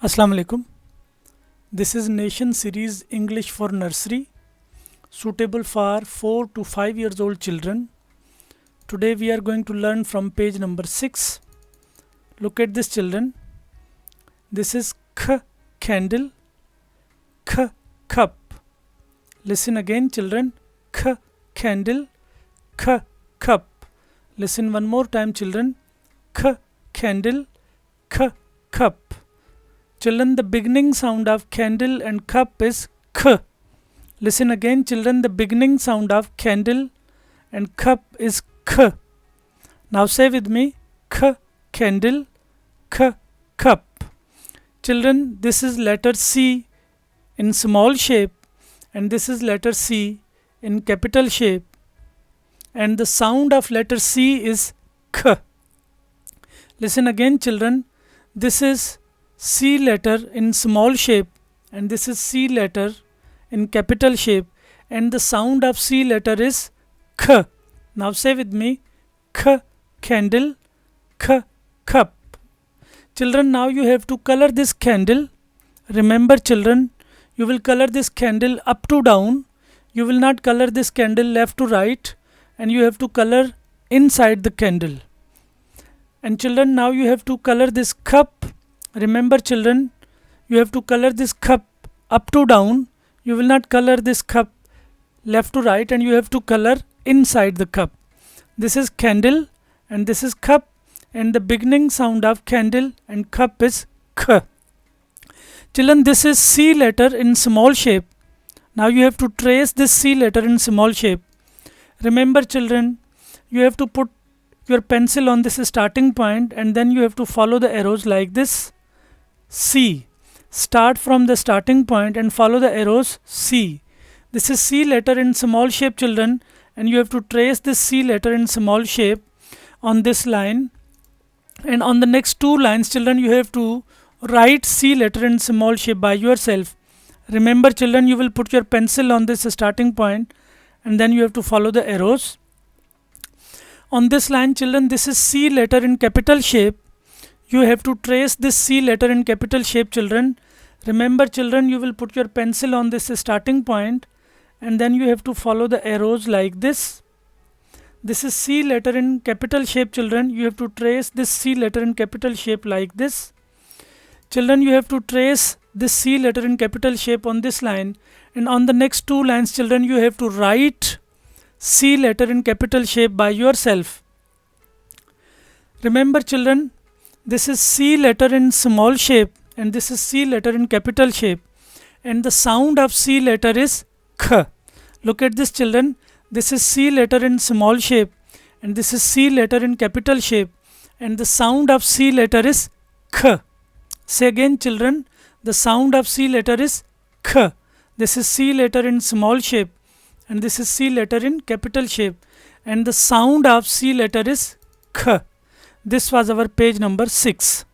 Assalamu alaikum. This is Nation Series English for Nursery, suitable for 4 to 5 years old children. Today we are going to learn from page number 6. Look at this, children. This is k candle, k cup. Listen again, children. K candle, k cup. Listen one more time, children. K candle, k cup. Children, the beginning sound of candle and cup is k. Listen again, children. The beginning sound of candle and cup is k. Now say with me, k candle, k cup. Children, this is letter C in small shape and this is letter C in capital shape, and the sound of letter C is k. Listen again, children. This is C letter in small shape and this is C letter in capital shape, and the sound of C letter is k. Now say with me, k candle, k cup. Children, now you have to color this candle. Remember, children, you will color this candle up to down. You will not color this candle left to right, and you have to color inside the candle. And children, now you have to color this cup. Remember, children, you have to color this cup up to down. You will not color this cup left to right, and you have to color inside the cup. This is candle and this is cup, and the beginning sound of candle and cup is k. Children, this is C letter in small shape. Now you have to trace this C letter in small shape. Remember, children, you have to put your pencil on this starting point and then you have to follow the arrows like this. C. Start from the starting point and follow the arrows C. This is C letter in small shape, children, and you have to trace this C letter in small shape on this line, and on the next two lines, children, you have to write C letter in small shape by yourself. Remember, children, you will put your pencil on this starting point and then you have to follow the arrows. On this line, children, this is C letter in capital shape. You have to trace this C letter in capital shape, children. Remember, children, you will put your pencil on this starting point and then you have to follow the arrows like this. This is C letter in capital shape, children. You have to trace this C letter in capital shape like this. Children, you have to trace this C letter in capital shape on this line, and on the next two lines, children, you have to write C letter in capital shape by yourself. Remember, children, this is C letter in small shape and this is C letter in capital shape, and the sound of C letter is k. Look at this, children. This is C letter in small shape and this is C letter in capital shape, and the sound of C letter is k. Say again, children. The sound of C letter is k. This is C letter in small shape and this is C letter in capital shape, and the sound of C letter is k. This was our page number 6.